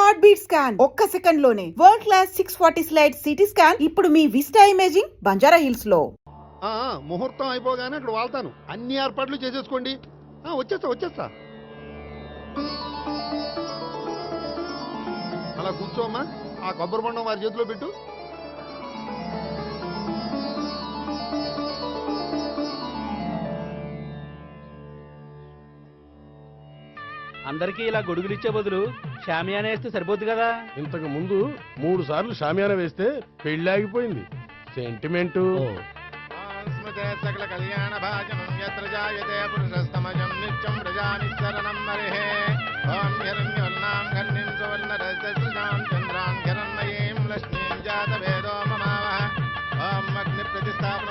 Heart beat scan ఒక్క second లోనే world class 640 slide CT scan ఇప్పుడు మీ విస్టా ఇమేజింగ్ బంజారా హిల్స్ లో. ముహూర్తం అయిపోగానే అక్కడ వాళ్తాను. అన్ని ఏర్పాట్లు చేసేసుకోండి. వచ్చేస్తా. అలా కూర్చోమ్మా. ఆ కొబ్బరి బొండం వారి చేతిలో పెట్టు. అందరికీ ఇలా గొడుగులు ఇచ్చే బదులు షామియానా వేస్తే సరిపోద్ది కదా. ఇంతకు ముందు 3 సార్లు షామియానా వేస్తే పెళ్లి ఆగిపోయింది. సెంటిమెంట్. సకల కళ్యాణ భాజనం యత్ర జాయతే పురుషస్తమజం నిత్యం ప్రజానిశరణం మరిహే. ఓం హిరణ్యవర్ణాం ఘర్ణిం సువర్ణరజసృజాం చంద్రాం హిరణ్మయీం లక్ష్మీం జాతవేదో మమావహ. ఓం అగ్ని ప్రతిష్టాపన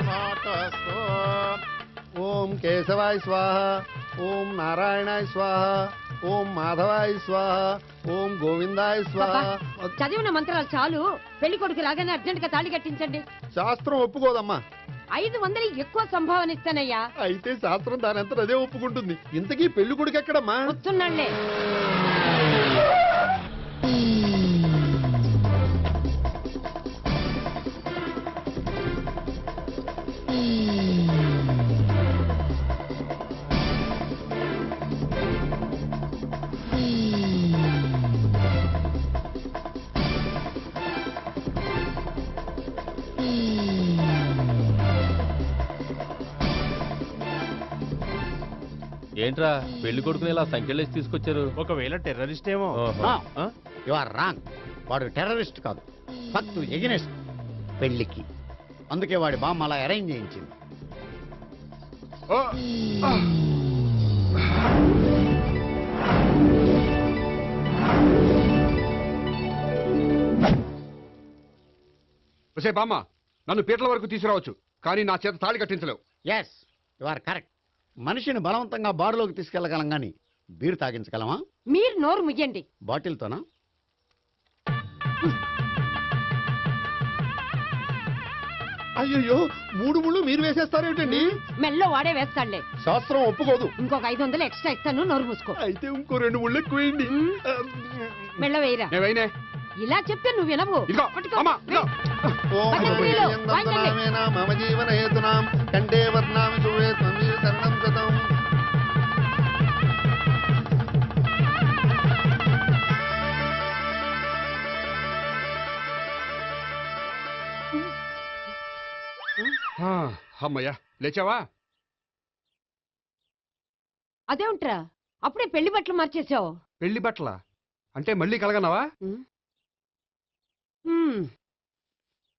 ముహూర్తస్తు. ఓం కేశవాయ స్వాహ. ఓం నారాయణాయ స్వాహ. ఓం మాధవాయ స్వాహ. ఓం గోవిందాయ స్వాహ. చదివిన మంత్రాలు చాలు. పెళ్లి కొడుకు రాగానే అర్జెంట్ గా తాళి కట్టించండి. శాస్త్రం ఒప్పుకోదమ్మా. 500 ఎక్కువ సంభావన ఇస్తానయ్యా. అయితే శాస్త్రం దానంతా అదే ఒప్పుకుంటుంది. ఇంతకీ పెళ్లి కొడుకు ఎక్కడమ్మా? వస్తున్నాళ్లే. ఏంట్రా పెళ్లి కొడుకుని ఇలా సంఖ్యలేసి తీసుకొచ్చారు? ఒకవేళ టెర్రరిస్ట్ ఏమో. You are wrong. వాడు టెర్రరిస్ట్ కాదు, ఫక్తు ఎగనెస్ట్ పెళ్లికి. అందుకే వాడి బామ్మ అలా అరేంజ్ చేయించింది. బామ్మ, నన్ను పీటల వరకు తీసుకురావచ్చు, కానీ నా చేత తాళి కట్టించలేవు. Yes, you are correct. మనిషిని బలవంతంగా బారులోకి తీసుకెళ్లగలం గాని బీరు తాగించగలమా? మీరు నోరు ముయ్యండి. బాటిల్తోనా? అయ్యో, 3 ముళ్ళు మీరు వేసేస్తారేమిటండి? మెల్లో వాడే వేస్తాడులే. శాస్త్రం ఒప్పుకోదు. ఇంకొక 500 ఎక్స్ట్రా ఇస్తాను. నోరు మూసుకో. అయితే ఇంకో 2 ముళ్ళు ఎక్కువేయండి. మెల్ల వేయరా. నేవైనే ఇలా చెప్తే నువ్వు వినవు. మమ జీవన హేతునాం కండే వర్ణామి శుభే త్వమీవ శరణం గతం. అమ్మయ్యా, లేచావా? అదేంట్రా అప్పుడే పెళ్లి బట్టలు మార్చేసావు? పెళ్లి బట్టల అంటే మళ్ళీ కలగన్నావా?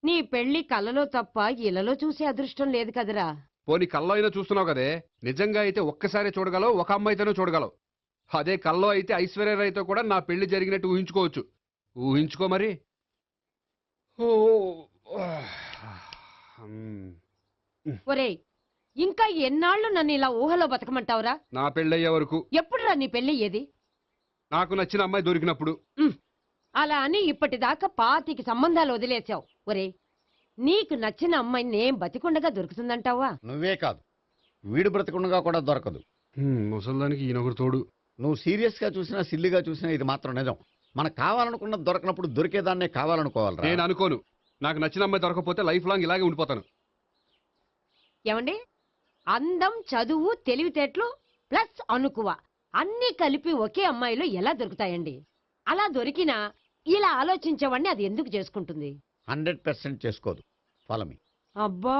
నీ పెళ్లి కలలో తప్ప ఇలలో చూసే అదృష్టం లేదు కదరా. పోనీ కల్లో అయినా చూస్తున్నావు కదే. నిజంగా అయితే ఒక్కసారి చూడగలవు, ఒక అమ్మాయితోనే చూడగలవు. అదే కల్లో అయితే ఐశ్వర్యరాయ్తో కూడా నా పెళ్లి జరిగినట్టు ఊహించుకోవచ్చు. ఊహించుకో మరి. ఒరేయ్, ఇంకా ఎన్నాళ్ళు నన్ను ఇలా ఊహలో బతకమంటావురా? నా పెళ్ళయ్యే వరకు. ఎప్పుడురా నీ పెళ్లి ఏది? నాకు నచ్చిన అమ్మాయి దొరికినప్పుడు. అలా అని ఇప్పటిదాకా 25 సంబంధాలు వదిలేసావు. ఒరే, నీకు నచ్చిన అమ్మాయి నేను బతికుండగా దొరుకుతుందంటావా? నువ్వే కాదు, వీడు బ్రతికుండగా కూడా దొరకదు. ముసల్దానికి ఈయనొకరు తోడు. నువ్వు సీరియస్ గా చూసినా సిల్లిగా చూసినా ఇది మాత్రం నిజం. మనకు కావాలనుకున్నది దొరకనప్పుడు దొరికేదాన్నే కావాలనుకోవాలి. నేను అనుకోను. నాకు నచ్చిన అమ్మాయి దొరకపోతే లైఫ్ లాంగ్ ఇలాగే ఉండిపోతాను. ఏమండి, అందం, చదువు, తెలివితేటలు ప్లస్ అనుకువ అన్నీ కలిపి ఒకే అమ్మాయిలో ఎలా దొరుకుతాయండి? అలా దొరికినా ఇలా ఆలోచించేవాడిని అది ఎందుకు చేసుకుంటుంది? 100% చేసుకోదు. Follow me. అబ్బా,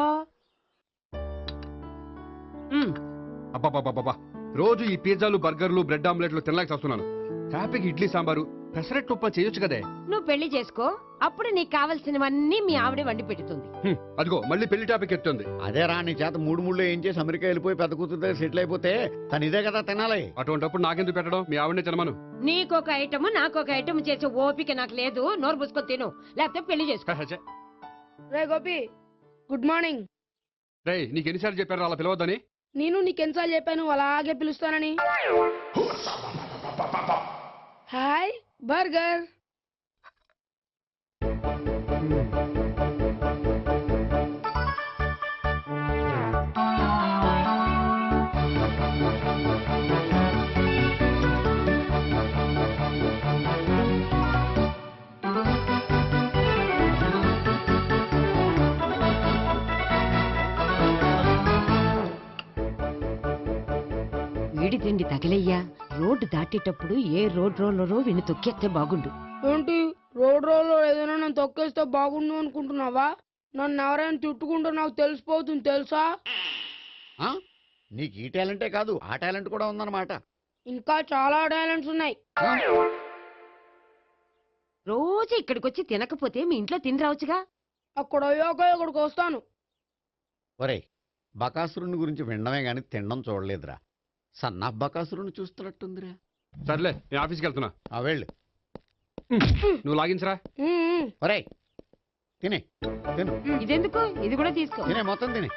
అబ్బాబాబాబా, రోజు ఈ పిజ్జాలు, బర్గర్లు, బ్రెడ్ ఆమ్లెట్లు తినలేక వస్తున్నాను. హ్యాపీకి ఇడ్లీ సాంబారు, పెసరెట్ ఉప్మా చేయొచ్చు కదే. నువ్వు పెళ్లి చేసుకో, అప్పుడు నీకు కావలసినవన్నీ మీ ఆవిడే వండి పెడుతుంది. అదిగో మళ్ళీ పెళ్లి టాపిక్ ఎత్తుంది. అదే రా, నీ చేత 3 ముళ్ళు ఏం చేసి అమెరికా వెళ్ళిపోయి పెద్ద కూతురు దగ్గర సెటిల్ అయిపోతే తను ఇదే కదా తినాలి. అటువంటిప్పుడు నాకెందుకు పెట్టడం? మీ ఆవిడనే తినమను. నీకొక ఐటమ్ నాకొక ఐటమ్ చేసే ఓపిక నాకు లేదు. నోరు పుసుకొని తిను, లేకపోతే పెళ్లి చేసుకో. రే గోపి, గుడ్ మార్నింగ్. రే, నీకు ఎన్నిసార్లు చెప్పారు అలా పిలవద్దని? నేను నీకెన్నిసార్లు చెప్పాను అలాగే పిలుస్తానని? Hi burger. రెండు తగిలయ్యా. రోడ్డు దాటేటప్పుడు ఏ రోడ్ రోలరో వీణ్ణి తొక్కేస్తే బాగుండు. ఏంటి రోడ్ రోల్లో ఏదైనా నన్ను తొక్కేస్తే బాగుండు అనుకుంటున్నావా? నన్ను ఎవరైనా తిట్టుకుంటే నాకు తెలిసిపోతుంది తెలుసా? ఆ? నీకు ఈ టాలెంటే కాదు ఆ టాలెంట్ కూడా ఉందన్నమాట. ఇంకా చాలా టాలెంట్స్ ఉన్నాయి. ఆ? రోజు ఇక్కడికొచ్చి తినకపోతే మీ ఇంట్లో తిని రావచ్చుగా. అక్కడ అయ్యాక ఇక్కడికి వస్తాను. ఒరేయ్, బకాసురుని గురించి వినడమే గాని తినడం చూడలేదురా. సన్నా బకాసురుని చూస్తున్నట్టుందిరా. సర్లే నేను ఆఫీస్కి వెళ్తున్నా. ఆ వెళ్ళు. నువ్వు లాగించరా. ఒరేయ్ తినే తిను ఇదెందుకు? ఇది కూడా తీసుకో. తినే మొత్తం తినే.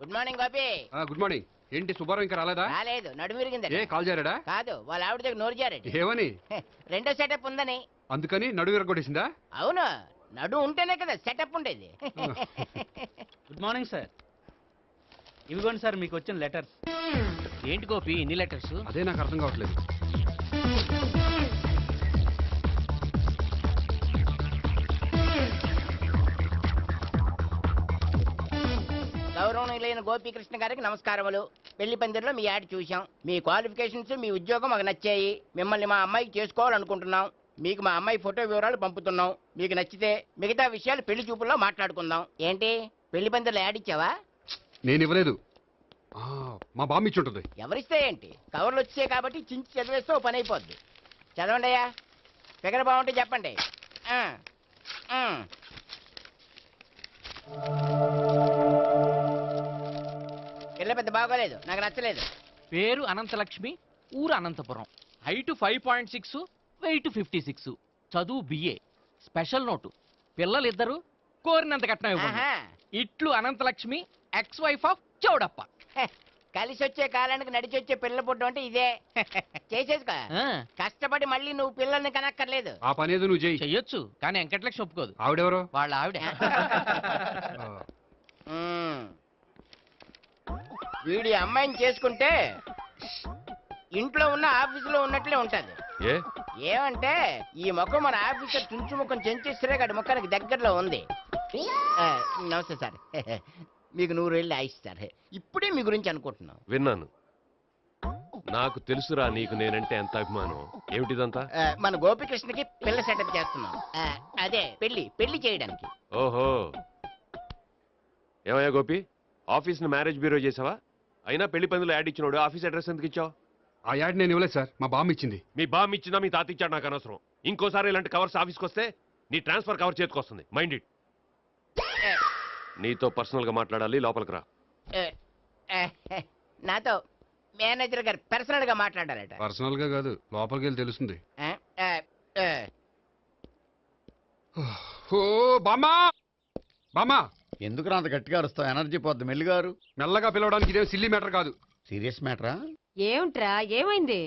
Good morning Gopi. Good morning. ఏంటి సుబ్బారావు ఇంకా రాలేదా? రాలేదు, నడుమిరిగింది. ఏ కాల్ చేరాడా? కాదు, వాళ్ళ ఆవిడ దగ్గర నోరు జారెడ్డి. ఏమని? రెండో సెటప్ ఉందని. అందుకని నడువు విరగొట్టేసిందా? అవును, నడు ఉంటేనే కదా సెటప్ ఉండేది. Good morning sir. ఇవిగోండి సార్ మీకు వచ్చిన లెటర్స్. ఏంటి గోపి ఇన్ని లెటర్స్? అదే నాకు అర్థం కావట్లేదు. గౌరవనీయులైన గోపీకృష్ణ గారికి నమస్కారములు. పెళ్లి పందిరిలో మీ యాడ్ చూశాం. మీ క్వాలిఫికేషన్స్, మీ ఉద్యోగం మాకు నచ్చాయి. మిమ్మల్ని మా అమ్మాయికి చేసుకోవాలనుకుంటున్నాం. మీకు మా అమ్మాయి ఫోటో వివరాలు పంపుతున్నాం. మీకు నచ్చితే మిగతా విషయాలు పెళ్లి చూపుల్లో మాట్లాడుకుందాం. ఏంటి పెళ్లి పందిరిలో యాడ్ ఇచ్చావా? నేను ఇవ్వలేదు. మా బామ్మ ఇచ్చి ఉంటుంది. ఎవరిస్తే ఏంటి, కవర్లు వచ్చాయి కాబట్టి చించి చదివేస్తే ఓ పని అయిపోద్ది. చదవండి అయ్యా, ఫిగర్ బాగుంటే చెప్పండి. ఆ, ఆ. పిల్ల పెద్ద బాగోలేదు, నాకు నచ్చలేదు. పేరు అనంతలక్ష్మి, ఊరు అనంతపురం, హైట్ 5.6, వెయిట్ 56, చదువు బిఏ, స్పెషల్ నోటు పిల్లలిద్దరు కోరినంత కట్నం ఇవ్వండి. ఆహా. ఇట్లు Anantalakshmi, ex wife of Chowdappa. హె, కలిసి వచ్చే కాలానికి నడిచి వచ్చే పిల్ల పుట్టం అంటే ఇదే. చేసేసుకో, ఆ, కష్టపడి మళ్ళీ నువ్వు పిల్లల్ని కనక్కర్లేదు. ఆ పని ఏదో నువ్వు చేయి. చెయ్యొచ్చు కానీ వెంకటలక్ష్మి ఒప్పుకోదు. ఆవిడెవరో? వాళ్ళ ఆవిడ. ఆ, ఉమ్. వీడి అమ్మాయిని చేసుకుంటే ఇంట్లో ఉన్న ఆఫీసులో ఉన్నట్లే ఉంటది. ఏమంటే ఈ ముఖం మన ఆఫీసర్ చుంచు ముఖం చెంచేశ్వరే గారి ముఖానికి దగ్గరలో ఉంది. ఆ, నమస్తే సార్. మీకు 100 ఏళ్ళు ఆయుష్ సార్. ఇప్పుడే మీ గురించి అనుకుంటున్నాం. విన్నాను. నాకు తెలుసురా నీకు నేనంటే ఎంత అభిమానం. ఏమిటిదంతా? మన గోపికృష్ణకి పిల్ల సెటప్ చేస్తున్నాం. అదే పెళ్లి చేయడానికి. ఓహో, ఏమయ్యా గోపి, ఆఫీస్ ని మ్యారేజ్ బ్యూరో చేసావా? అయినా పెళ్లి పందులో యాడ్ ఇచ్చినోడు ఆఫీస్ అడ్రస్ ఎందుకు ఇచ్చావు? ఆ యాడ్ నేను ఇవ్వలేదు సార్, మా బామ్మ ఇచ్చింది. మీ బామ్ ఇచ్చినా మీ తాత ఇచ్చాడు నాకు అనవసరం. ఇంకోసారి ఇలాంటి కవర్స్ ఆఫీస్కి వస్తే నీ ట్రాన్స్ఫర్ కవర్ చేతికొస్తుంది. Mind it. నీతో పర్సనల్ గా మాట్లాడాలి, లోపలికి రా. నాతో మేనేజర్ గారు పర్సనల్ గా మాట్లాడారట. పర్సనల్ గా కాదు, లోపలికి వెళ్ళి తెలుస్తుంది. ఓ బామ్మా, బామ్మా, ఎందుకు అంత గట్టిగా అరుస్తావు? ఎనర్జీ పోద్ది. మెల్లిగారు. మెల్లగా పిలవడానికి ఇదేం సిల్లీ మ్యాటర్ కాదు. సీరియస్ మ్యాటరా? ఏమిట్రా, ఏమైంది?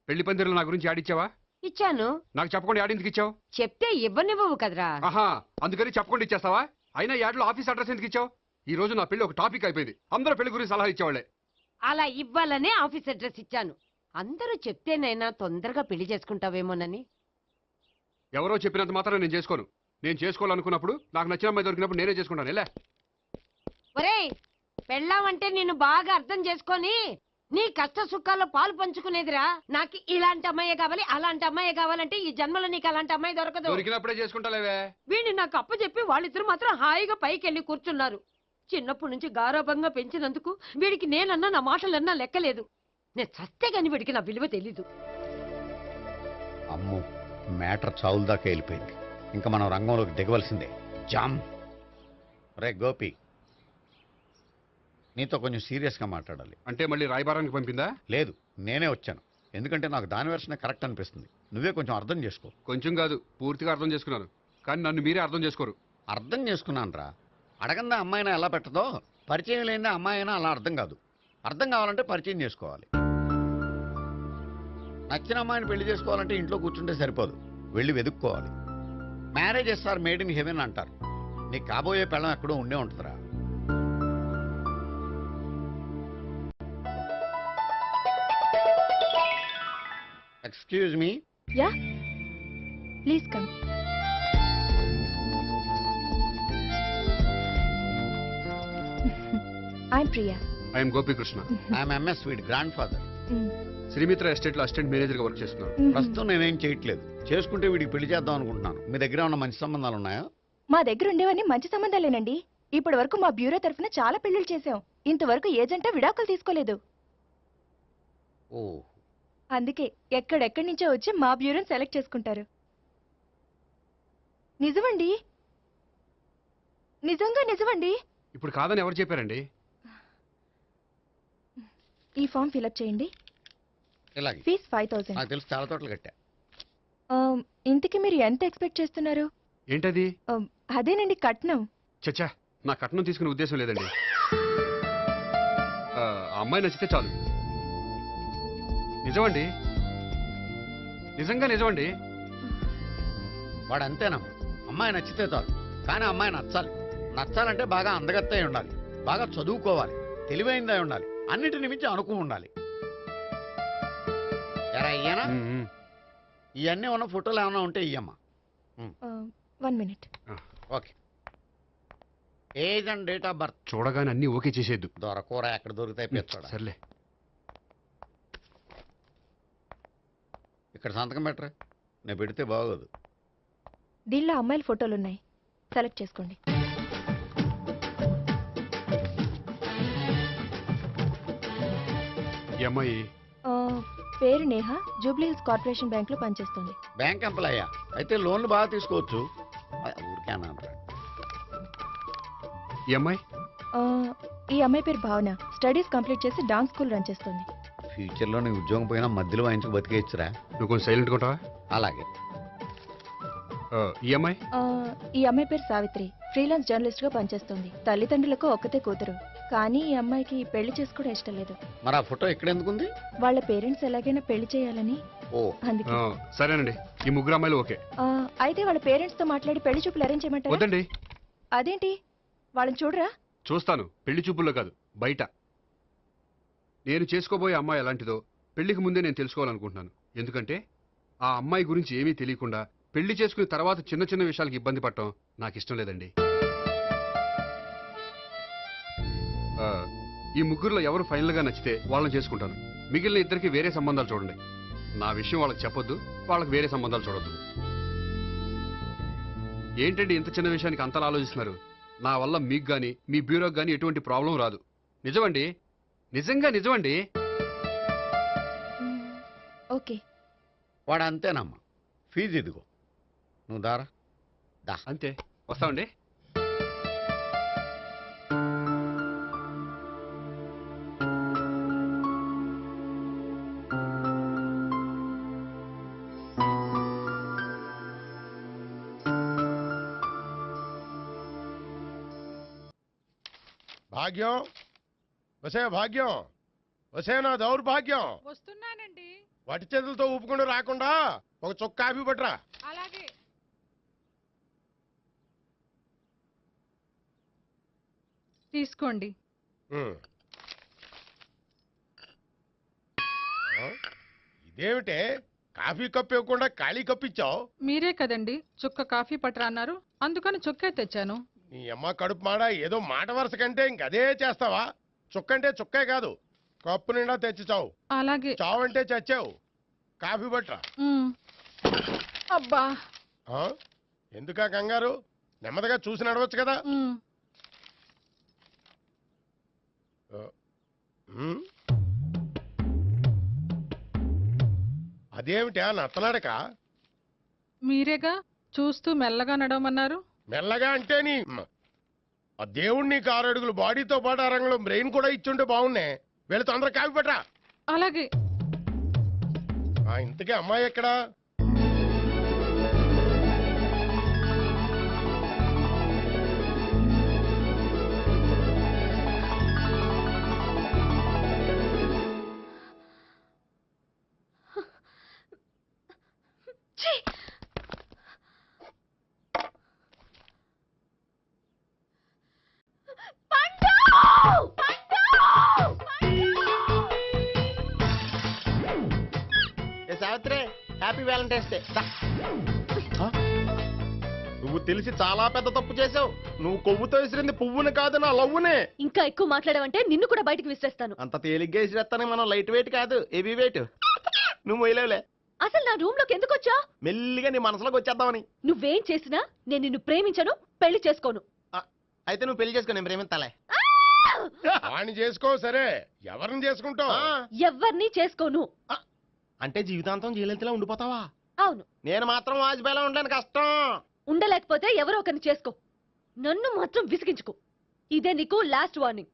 పెళ్లి పందిరిలో నా గురించి యాడ్ ఇచ్చావా? ఇచ్చాను. నాకు చెప్పకుండా యాడ్ ఎందుకు ఇచ్చావు? చెప్తే ఇవ్వనివ్వవు కదరా. ఆహా, అందుకని చెప్పకుండా ఇచ్చేస్తావా? అయినా యాడ్లో ఆఫీస్ అడ్రస్ ఎందుకు ఇచ్చావు? ఈ రోజు నా పెళ్లి ఒక టాపిక్ అయిపోయింది. అందరూ పెళ్లి గురించి సలహా ఇచ్చేవాళ్ళే. అలా ఇవ్వాలనే ఆఫీస్ అడ్రస్ ఇచ్చాను. అందరూ చెప్తేనైనా తొందరగా పెళ్లి చేసుకుంటావేమోనని. ఎవరో చెప్పినంత మాత్రం నేను చేసుకోను. నేను చేసుకోవాలనుకున్నప్పుడు, నాకు నచ్చిన అమ్మాయి దొరికినప్పుడు నేనే చేసుకుంటాను. ఎలా? ఒరేయ్, పెళ్ళామంటే నిన్ను బాగా అర్థం చేసుకొని నీ కష్ట సుఖాల్లో పాలు పంచుకునేదిరా. నాకు ఇలాంటి అమ్మాయే కావాలి, అలాంటి అమ్మాయే కావాలంటే ఈ జన్మలో నీకు అలాంటి అమ్మాయి దొరకదు. దొరికినప్పుడే చేసుకుంటాలేవే. వీడిని నాకు అప్పచెప్పి వాళ్ళిద్దరు మాత్రం హాయిగా పైకి వెళ్ళి కూర్చున్నారు. చిన్నప్పటి నుంచి గారాభంగా పెంచినందుకు వీడికి నేనన్నా నా మాటలన్నా లెక్కలేదు. నేను చస్తే గాని వీడికి నా విలువ తెలీదు. అమ్మో, మ్యాటర్ చావుల దాకా వెళ్ళిపోయింది. ఇంకా మనం రంగంలోకి దిగవలసిందే. జామ్. రే గోపి, నీతో కొంచెం సీరియస్గా మాట్లాడాలి. అంటే మళ్ళీ రాయబారానికి పంపిందా? లేదు, నేనే వచ్చాను. ఎందుకంటే నాకు దాని వెర్షనే కరెక్ట్ అనిపిస్తుంది. నువ్వే కొంచెం అర్థం చేసుకో. కొంచెం కాదు, పూర్తిగా అర్థం చేసుకున్నాను. కానీ నన్ను మీరే అర్థం చేసుకోరు. అర్థం చేసుకున్నాను రా. అడగందా అమ్మాయినా ఎలా పెట్టదో, పరిచయం లేని అమ్మాయి అయినా అలా అర్థం కాదు. అర్థం కావాలంటే పరిచయం చేసుకోవాలి. నచ్చిన అమ్మాయిని పెళ్లి చేసుకోవాలంటే ఇంట్లో కూర్చుంటే సరిపోదు, వెళ్ళి వెతుక్కోవాలి. Marriages are made in heaven అంటారు. నీకు కాబోయే పెళ్ళం ఎక్కడో ఉండే ఉంటుందిరా. Excuse me. Yeah, please come. I'm Priya. I'm Gopikrishna. I'm MS వీడి గ్రాండ్ ఫాదర్. శ్రీమిత్ర ఎస్టేట్ లో అసిస్టెంట్ మేనేజర్ గా వర్క్ చేస్తున్నాను. ప్రస్తుతం నేనేం చేయట్లేదు. చేసుకుంటే వీడికి పెళ్లి చేద్దాం అనుకుంటున్నాను. మీ దగ్గర ఉన్న మంచి సంబంధాలు ఉన్నాయా? మా దగ్గర ఉండేవన్నీ మంచి సంబంధాలేనండి. ఇప్పటి వరకు మా బ్యూరో తరఫున చాలా పెళ్లిళ్ళు చేశాం. ఇంతవరకు ఏజెంటా విడాకులు తీసుకోలేదు. ఓ, అందుకే ఎక్కడెక్కడి నుంచో వచ్చి మా బ్యూరోని సెలెక్ట్ చేసుకుంటారు. నిజమండి, నిజంగా నిజమండి. ఇప్పుడు కాదని ఎవరు చెప్పారండి? ఈ ఫామ్ ఫిలప్ చేయండి. ఇలాగే. ఫీజ్ 5000. నాకు తెలుసు, చాలా తోటలు కట్టా. ఇంతకీ మీరు ఎంత ఎక్స్పెక్ట్ చేస్తున్నారు? ఏంటది? అదేనండి కట్నం. చచ్చా, నా కట్నం తీసుకునే ఉద్దేశం లేదండి. ఆ అమ్మాయి నచ్చితే చాలు. నిజమండి, నిజంగా నిజమండి. వాడు అంతేనమ్మా. అమ్మాయి నచ్చితే చాలు, కానీ అమ్మాయి నచ్చాలి. నచ్చాలంటే బాగా అందగత్తే ఉండాలి, బాగా చదువుకోవాలి, తెలివైందై ఉండాలి, అన్నిటిని మించి అనుకుని ఉండాలి. ఎరా ఇయ్యనా? ఇవన్నీ ఉన్న ఫోటోలు ఏమైనా ఉంటే ఇయ్యమ్మా. 1 minute. Okay. Age and date of birth చూడగానే అన్ని ఓకే చేసేద్దు. దొరకూర ఎక్కడ దొరుకుతాయి పెంచాడు. సర్లే. ఇక్కడ సంతకం పెట్టరా, నేను పెడితే బాగోదు. దీనిలో అమ్మాయిల ఫోటోలు ఉన్నాయి, సెలెక్ట్ చేసుకోండి. ఈ అమ్మాయి పేరు Neha, Jubilee hills corporation bank లో పనిచేస్తుంది. బ్యాంక్ ఎంప్లాయ్ అయితే లోన్లు బాగా తీసుకోవచ్చు. ఊరికే అన్నాను. ఈ అమ్మాయి ఈ అమ్మాయి పేరు భావన, స్టడీస్ కంప్లీట్ చేసి డాన్స్ స్కూల్ రన్ చేస్తుంది. ఫ్యూచర్లో నీ ఉద్యోగం పోయినా మధ్యలో వాయించుకు బతికేయచ్చురా. నువ్వు కొంచెం సైలెంట్ ఉంటావా? అలాగే. ఈ అమ్మాయి ఈ అమ్మాయి పేరు సావిత్రి, ఫ్రీలాన్స్ జర్నలిస్ట్ గా పనిచేస్తుంది. తల్లిదండ్రులకు ఒక్కతే కూతురు, కానీ ఈ అమ్మాయికి పెళ్లి చేసుకోవడం ఇష్టం లేదు. మరి ఆ ఫోటో ఎక్కడ ఎందుకుంది? వాళ్ళ పేరెంట్స్ ఎలాగైనా పెళ్లి చేయాలని. ఓ, అందుకే. సరేనండి, ఈ ముగ్గురు అమ్మాయిలు ఓకే. అయితే వాళ్ళ పేరెంట్స్ తో మాట్లాడి పెళ్లి చూపులు అరేంజ్ చేయమంటారా? వద్దండి. అదేంటి, వాళ్ళని చూడరా? చూస్తాను, పెళ్లి చూపుల్లో కాదు, బయట. నేను చేసుకోబోయే అమ్మాయి ఎలాంటిదో పెళ్లికి ముందే నేను తెలుసుకోవాలనుకుంటున్నాను. ఎందుకంటే ఆ అమ్మాయి గురించి ఏమీ తెలియకుండా పెళ్లి చేసుకున్న తర్వాత చిన్న చిన్న విషయాలకు ఇబ్బంది పడటం నాకు ఇష్టం లేదండి. ఈ ముగ్గురులో ఎవరు ఫైనల్ గా నచ్చితే వాళ్ళని చేసుకుంటాను. మిగిలిన ఇద్దరికి వేరే సంబంధాలు చూడండి. నా విషయం వాళ్ళకి చెప్పొద్దు, వాళ్ళకి వేరే సంబంధాలు చూడొద్దు. ఏంటండి ఇంత చిన్న విషయానికి అంతలా ఆలోచిస్తున్నారు? నా వల్ల మీకు గాని మీ బ్యూరోకి గాని ఎటువంటి ప్రాబ్లం రాదు. నిజమండి, నిజంగా నిజమండి. ఓకే. వాడు అంతేనమ్మా. ఫీజు ఇదిగో, నువ్వు దారా. దా. అంతే, వస్తామండి. భాగ్యం, వసే భాగ్యం, వసే నా దౌర్భాగ్యం. వస్తున్నానండి. వటి చేతులతో ఊపుకుండా రాకుండా ఒక చుక్క కాఫీ పట్టరా. అలాగే. తీసుకోండి. ఇదేమిటే కాఫీ కప్పు ఇవ్వకుండా ఖాళీ కప్పు ఇచ్చావు? మీరే కదండి చుక్క కాఫీ పట్టరా అన్నారు, అందుకని చుక్కే తెచ్చాను. నీ అమ్మ కడుపు మాడ, ఏదో మాట వరుస కంటే ఇంకదే చేస్తావా? చుక్కంటే చుక్కే కాదు, కప్పు నిండా తెచ్చి చావు. అలాగే. చావంటే చచ్చావు. కాఫీ పట్టరా. అబ్బా, ఎందుకా కంగారు? నెమ్మదిగా చూసి నడవచ్చు కదా. అదేమిటా నత్తనాడక? మీరేగా చూస్తూ మెల్లగా నడవమన్నారు. మెల్లగా అంటే నీ ఆ దేవుడు నీకు 6 అడుగులు బాడీతో పాటు ఆ రంగంలో బ్రెయిన్ కూడా ఇచ్చుంటే బాగున్నాయి. వీళ్ళ తొందర కాఫీ పట్టరా. అలాగే. ఇంతకీ అమ్మాయి ఎక్కడా? Savitri, happy Valentine's day. నువ్వు తెలిసి చాలా పెద్ద తప్పు చేసావు. నువ్వు కొవ్వుతో విసిరింది పువ్వుని కాదు, నా లవ్వునే. ఇంకా ఎక్కువ మాట్లాడావంటే నిన్ను కూడా బయటకు విసిరేస్తాను. అంత తేలిగ్గా విసిరేస్తానే, మనం లైట్ వెయిట్ కాదు, హెవీ వెయిట్. నువ్వు మొయ్యలేవులే. అసలు నా రూమ్ లోకి ఎందుకు వచ్చా? మెల్లిగా నీ మనసులోకి వచ్చేద్దామని. నువ్వేం చేసినా నేను నిన్ను ప్రేమించను, పెళ్లి చేసుకోను. అయితే నువ్వు పెళ్లి చేసుకో, నేను ప్రేమిస్తాలే. వాణ్ణి చేసుకో, సరే ఎవరిని చేసుకుంటావు? ఎవ్వరిని చేసుకోను. అంటే జీవితాంతం జయలలితలా ఉండిపోతావా? అవును. నేను మాత్రం వాజ్పేయిలా ఉండలేను, కష్టం. ఉండలేకపోతే ఎవరో ఒకరిని చేసుకో, నన్ను మాత్రం విసిగించుకో. ఇదే నీకు లాస్ట్ వార్నింగ్.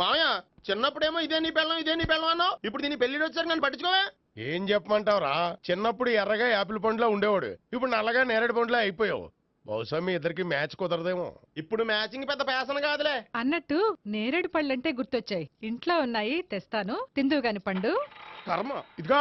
మామయ్య, చిన్నప్పుడేమో ఇదే నీ పెళ్ళం అన్నావు, ఇప్పుడు దీని పెళ్లి వచ్చారు నన్ను పట్టించుకోవే. ఏం చెప్పమంటావురా? చిన్నప్పుడు ఎర్రగా యాపిల్ పండులా ఉండేవాడు, ఇప్పుడు నల్లగా నేరేడు పండులా అయిపోయావు. బహుశా మీ ఇద్దరికి మ్యాచ్ కుదరదేమో. ఇప్పుడు మ్యాచింగ్ పెద్ద ఫ్యాషన్ కాదులే. అన్నట్టు నేరేడు పళ్ళంటే గుర్తొచ్చాయి. ఇంట్లో ఉన్నాయి, తెస్తాను, తిందువు గాని పండు. కర్మ. ఇదిగా